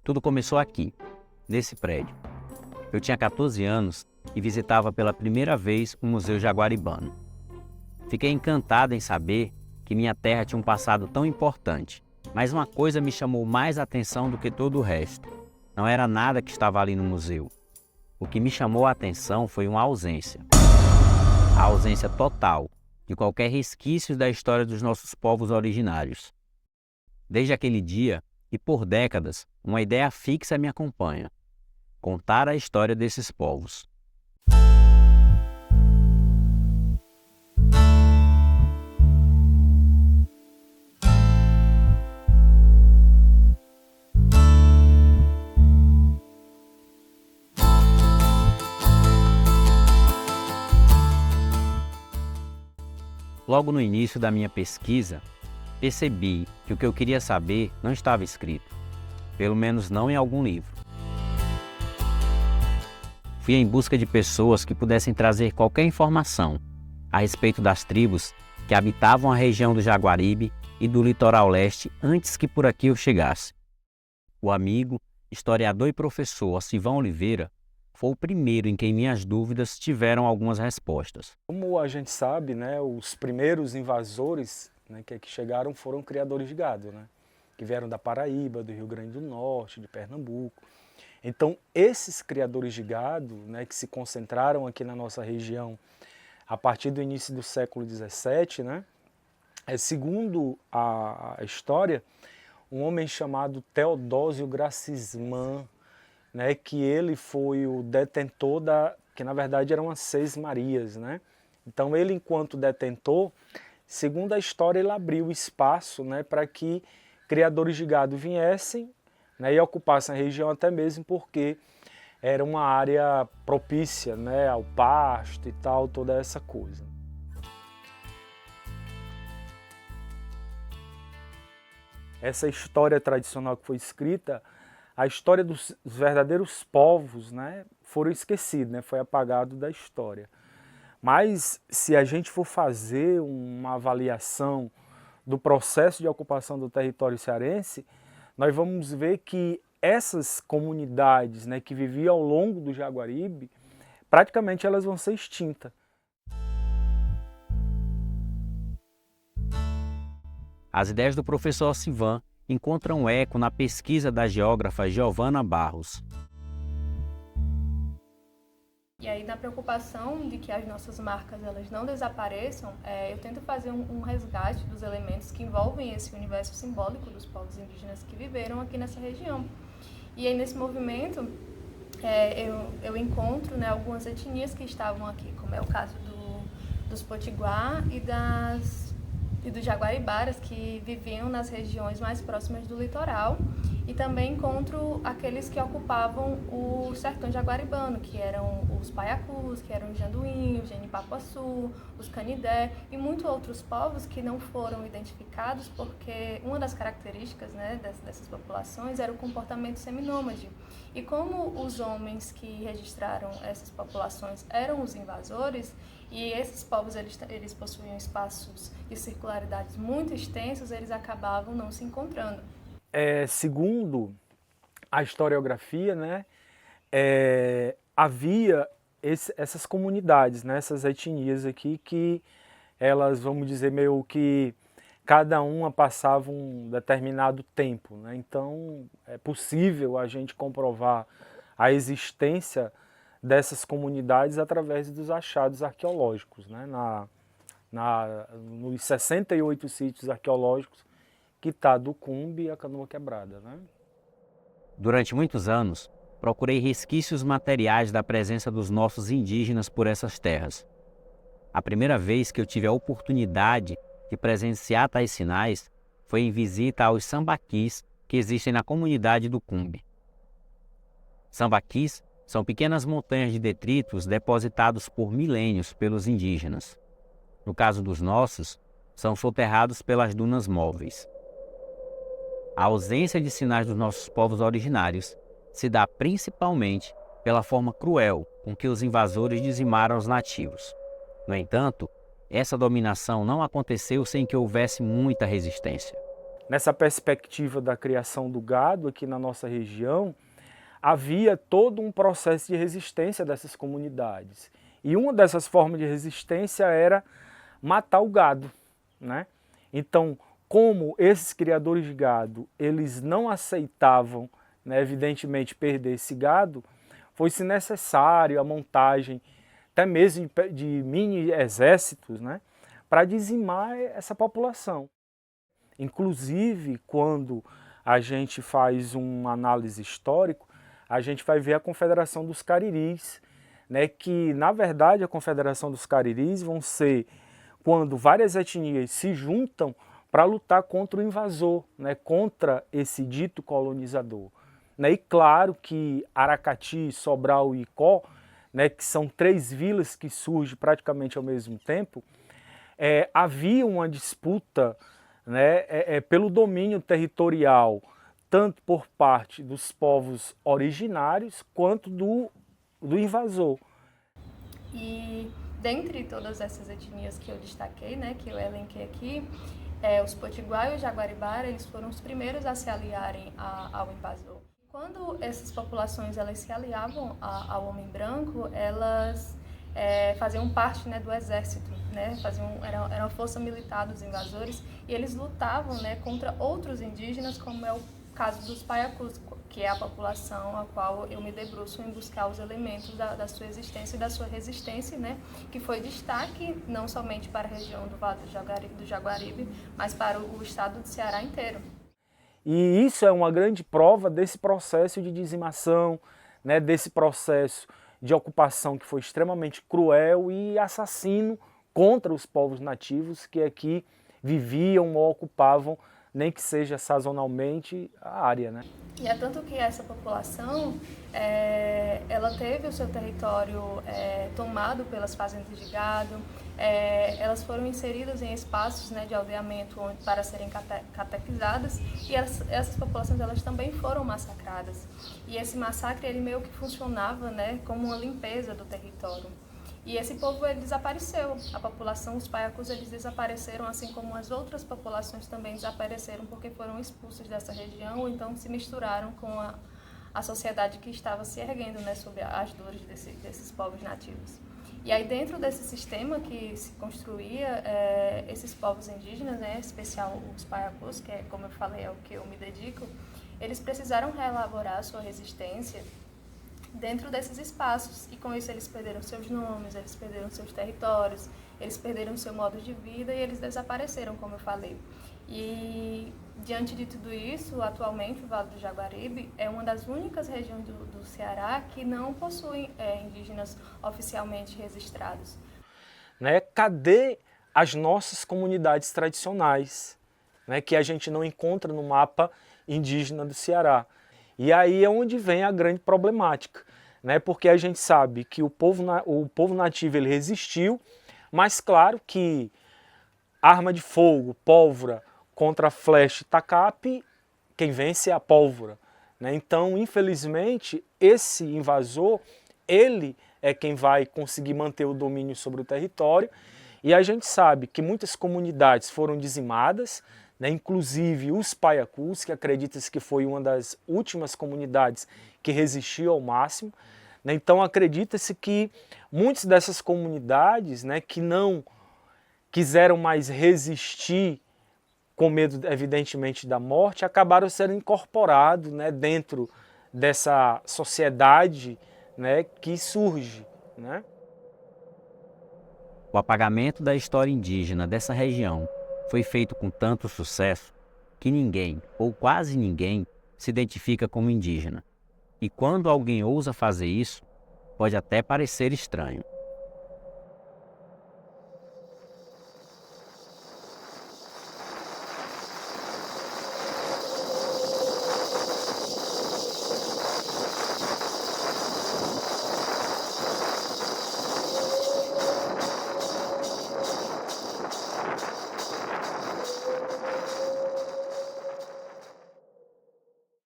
Tudo começou aqui, nesse prédio. Eu tinha 14 anos e visitava pela primeira vez o Museu Jaguaribano. Fiquei encantado em saber que minha terra tinha um passado tão importante, mas uma coisa me chamou mais atenção do que todo o resto. Não era nada que estava ali no museu. O que me chamou a atenção foi uma ausência. A ausência total de qualquer resquício da história dos nossos povos originários. Desde aquele dia, e por décadas, uma ideia fixa me acompanha: contar a história desses povos. Logo no início da minha pesquisa, percebi que o que eu queria saber não estava escrito, pelo menos não em algum livro. Fui em busca de pessoas que pudessem trazer qualquer informação a respeito das tribos que habitavam a região do Jaguaribe e do litoral leste antes que por aqui eu chegasse. O amigo, historiador e professor Ocivão Oliveira foi o primeiro em quem minhas dúvidas tiveram algumas respostas. Como a gente sabe, né, os primeiros invasores, né, que chegaram foram criadores de gado, né, que vieram da Paraíba, do Rio Grande do Norte, de Pernambuco. Então, esses criadores de gado, né, que se concentraram aqui na nossa região a partir do início do século XVII, né, segundo a história, um homem chamado Teodósio Gracisman, né, que ele foi o detentor que na verdade eram as Seis Marias, né? Então ele, enquanto detentor, segundo a história, ele abriu espaço, né, para que criadores de gado viessem, né, e ocupassem a região, até mesmo porque era uma área propícia, né, ao pasto e tal, toda essa coisa. Essa história tradicional que foi escrita, a história dos verdadeiros povos, né, foram esquecidos, né, foi apagado da história. Mas se a gente for fazer uma avaliação do processo de ocupação do território cearense, nós vamos ver que essas comunidades, né, que viviam ao longo do Jaguaribe, praticamente elas vão ser extintas. As ideias do professor Ocivão encontram eco na pesquisa da geógrafa Giovana Barros. E aí, na preocupação de que as nossas marcas elas não desapareçam, eu tento fazer um resgate dos elementos que envolvem esse universo simbólico dos povos indígenas que viveram aqui nessa região. E aí, nesse movimento, eu encontro, né, algumas etnias que estavam aqui, como é o caso dos Potiguar e dos Jaguaribaras, que viviam nas regiões mais próximas do litoral, e também encontro aqueles que ocupavam o sertão jaguaribano, que eram os Paiacus, que eram os Janduim, os Genipapuaçu, os Canidé e muitos outros povos que não foram identificados porque uma das características, né, dessas populações era o comportamento seminômade. E como os homens que registraram essas populações eram os invasores, e esses povos eles possuíam espaços de circularidades muito extensos, eles acabavam não se encontrando. Segundo a historiografia, né, havia essas comunidades, né, essas etnias aqui que elas, vamos dizer, meio que cada uma passava um determinado tempo, né? Então é possível a gente comprovar a existência dessas comunidades através dos achados arqueológicos, né? Nos 68 sítios arqueológicos que está do Cumbe e a Canoa Quebrada, né? Durante muitos anos, procurei resquícios materiais da presença dos nossos indígenas por essas terras. A primeira vez que eu tive a oportunidade de presenciar tais sinais foi em visita aos sambaquis que existem na comunidade do Cumbe. Sambaquis são pequenas montanhas de detritos depositados por milênios pelos indígenas. No caso dos nossos, são soterrados pelas dunas móveis. A ausência de sinais dos nossos povos originários se dá principalmente pela forma cruel com que os invasores dizimaram os nativos. No entanto, essa dominação não aconteceu sem que houvesse muita resistência. Nessa perspectiva da criação do gado aqui na nossa região, havia todo um processo de resistência dessas comunidades. E uma dessas formas de resistência era matar o gado, né? Então, como esses criadores de gado, eles não aceitavam, né, evidentemente, perder esse gado, foi-se necessário a montagem até mesmo de mini exércitos, né, para dizimar essa população. Inclusive, quando a gente faz uma análise histórica, a gente vai ver a Confederação dos Cariris, né, que, na verdade, a Confederação dos Cariris vão ser quando várias etnias se juntam para lutar contra o invasor, né, contra esse dito colonizador. Né, e claro que Aracati, Sobral e Icó, né, que são 3 vilas que surgem praticamente ao mesmo tempo, havia uma disputa, né, pelo domínio territorial, tanto por parte dos povos originários quanto do invasor. E dentre todas essas etnias que eu destaquei, né, que eu elenquei aqui, os Potiguar e os Jaguaribara, eles foram os primeiros a se aliarem ao invasor. Quando essas populações elas se aliavam ao homem branco, elas faziam parte, né, do exército, né, era uma força militar dos invasores, e eles lutavam, né, contra outros indígenas, como é o caso dos Paiacus, que é a população a qual eu me debruço em buscar os elementos da sua existência e da sua resistência, né, que foi destaque não somente para a região do Vale do Jaguaribe, mas para o estado do Ceará inteiro. E isso é uma grande prova desse processo de dizimação, né, desse processo de ocupação que foi extremamente cruel e assassino contra os povos nativos que aqui viviam ou ocupavam, nem que seja sazonalmente, a área, né? E é tanto que essa população, ela teve o seu território tomado pelas fazendas de gado, elas foram inseridas em espaços, né, de aldeamento para serem catequizadas, e essas populações elas também foram massacradas. E esse massacre ele meio que funcionava, né, como uma limpeza do território. E esse povo ele desapareceu, a população, os Paiacus, eles desapareceram, assim como as outras populações também desapareceram porque foram expulsas dessa região ou então se misturaram com a sociedade que estava se erguendo, né, sob as dores desses povos nativos. E aí dentro desse sistema que se construía, esses povos indígenas, né, em especial os Paiacus, que é, como eu falei, é o que eu me dedico, eles precisaram reelaborar a sua resistência dentro desses espaços, e com isso eles perderam seus nomes, eles perderam seus territórios, eles perderam seu modo de vida e eles desapareceram, como eu falei. E diante de tudo isso, atualmente o Vale do Jaguaribe é uma das únicas regiões do Ceará que não possuem indígenas oficialmente registrados. Né? Cadê as nossas comunidades tradicionais, né, que a gente não encontra no mapa indígena do Ceará? E aí é onde vem a grande problemática, né? Porque a gente sabe que o povo nativo ele resistiu, mas claro que arma de fogo, pólvora contra flecha e tacape, quem vence é a pólvora, né? Então, infelizmente, esse invasor, ele é quem vai conseguir manter o domínio sobre o território, e a gente sabe que muitas comunidades foram dizimadas, né, inclusive os Paiacus, que acredita-se que foi uma das últimas comunidades que resistiu ao máximo. Né, então acredita-se que muitas dessas comunidades, né, que não quiseram mais resistir com medo, evidentemente, da morte, acabaram sendo incorporados, né, dentro dessa sociedade, né, que surge. Né? O apagamento da história indígena dessa região foi feito com tanto sucesso que ninguém, ou quase ninguém, se identifica como indígena. E quando alguém ousa fazer isso, pode até parecer estranho.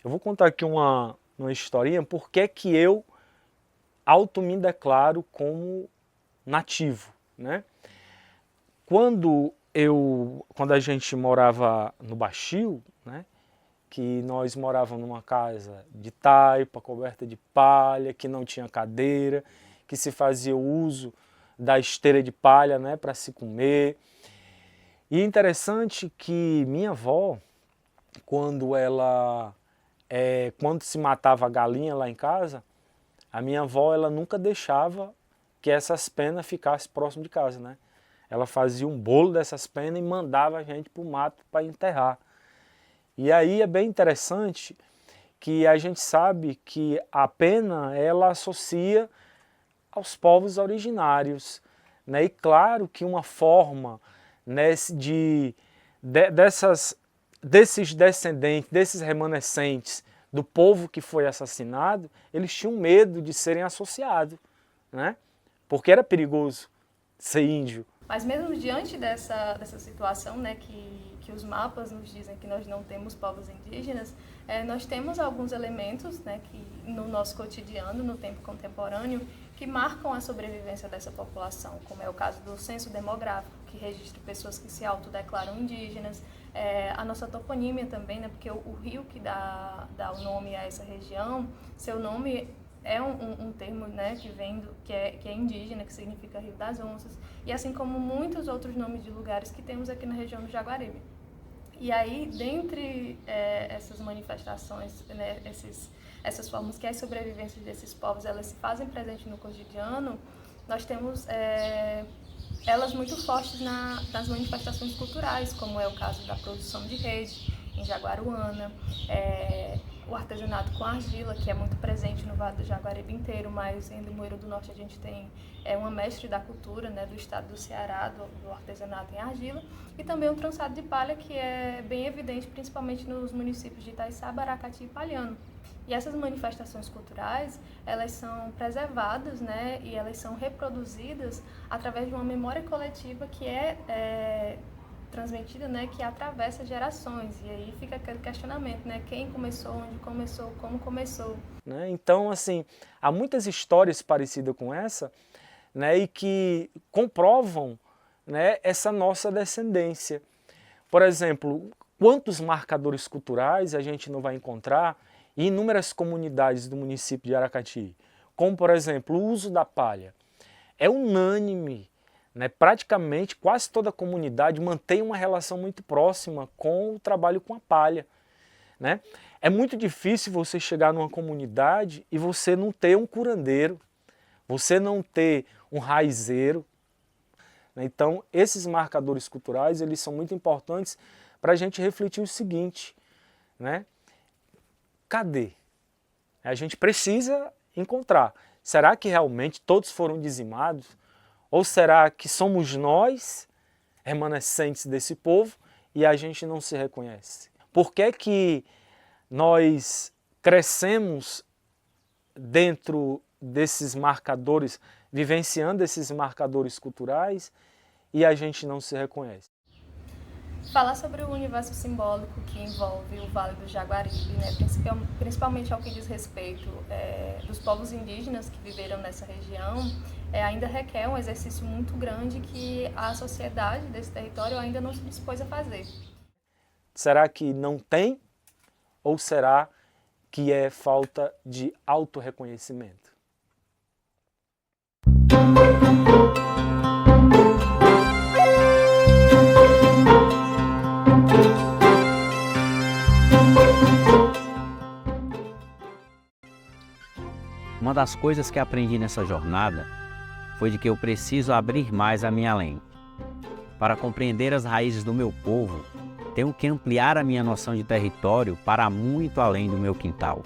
Eu vou contar aqui uma historinha, por que que eu auto me declaro como nativo, né? quando a gente morava no Baixio, né, que nós morávamos numa casa de taipa, coberta de palha, que não tinha cadeira, que se fazia uso da esteira de palha, né, para se comer. E é interessante que minha avó, quando se matava a galinha lá em casa, a minha avó ela nunca deixava que essas penas ficassem próximo de casa, né? Ela fazia um bolo dessas penas e mandava a gente para o mato para enterrar. E aí é bem interessante que a gente sabe que a pena ela associa aos povos originários, né? E claro que uma forma, né, desses descendentes, desses remanescentes do povo que foi assassinado, eles tinham medo de serem associados, né? Porque era perigoso ser índio. Mas mesmo diante dessa situação, né, que os mapas nos dizem que nós não temos povos indígenas, nós temos alguns elementos, né, que no nosso cotidiano, no tempo contemporâneo, que marcam a sobrevivência dessa população, como é o caso do censo demográfico, que registra pessoas que se autodeclaram indígenas, a nossa toponímia também, né, porque o rio que dá o nome a essa região, seu nome é um termo, né, que é indígena, que significa Rio das Onças, e assim como muitos outros nomes de lugares que temos aqui na região do Jaguaribe. E aí, dentre essas manifestações, né, essas formas que as sobrevivências desses povos elas se fazem presente no cotidiano, nós temos elas muito fortes nas manifestações culturais, como é o caso da produção de rede em Jaguaruana, o artesanato com argila, que é muito presente no Vale do Jaguaribe inteiro, mas em Limoeiro do Norte a gente tem uma mestre da cultura, né, do estado do Ceará, do artesanato em argila, e também o trançado de palha, que é bem evidente principalmente nos municípios de Itaiçaba, Aracati e Palhano. E essas manifestações culturais, elas são preservadas, né, e elas são reproduzidas através de uma memória coletiva que é transmitida, né, que atravessa gerações. E aí fica aquele questionamento, né, quem começou, onde começou, como começou. Né? Então, assim, há muitas histórias parecidas com essa, né, e que comprovam, né, essa nossa descendência. Por exemplo, quantos marcadores culturais a gente não vai encontrar em inúmeras comunidades do município de Aracati, como, por exemplo, o uso da palha. É unânime, né? Praticamente quase toda a comunidade mantém uma relação muito próxima com o trabalho com a palha, né? É muito difícil você chegar numa comunidade e você não ter um curandeiro, você não ter um raizeiro. Então, esses marcadores culturais eles são muito importantes para a gente refletir o seguinte, né? Cadê? A gente precisa encontrar. Será que realmente todos foram dizimados? Ou será que somos nós, remanescentes desse povo, e a gente não se reconhece? Por que que nós crescemos dentro desses marcadores, vivenciando esses marcadores culturais, e a gente não se reconhece? Falar sobre o universo simbólico que envolve o Vale do Jaguaribe, né, principalmente ao que diz respeito dos povos indígenas que viveram nessa região, ainda requer um exercício muito grande que a sociedade desse território ainda não se dispôs a fazer. Será que não tem? Ou será que é falta de autorreconhecimento? Uma das coisas que aprendi nessa jornada foi de que eu preciso abrir mais a minha lente. Para compreender as raízes do meu povo, tenho que ampliar a minha noção de território para muito além do meu quintal.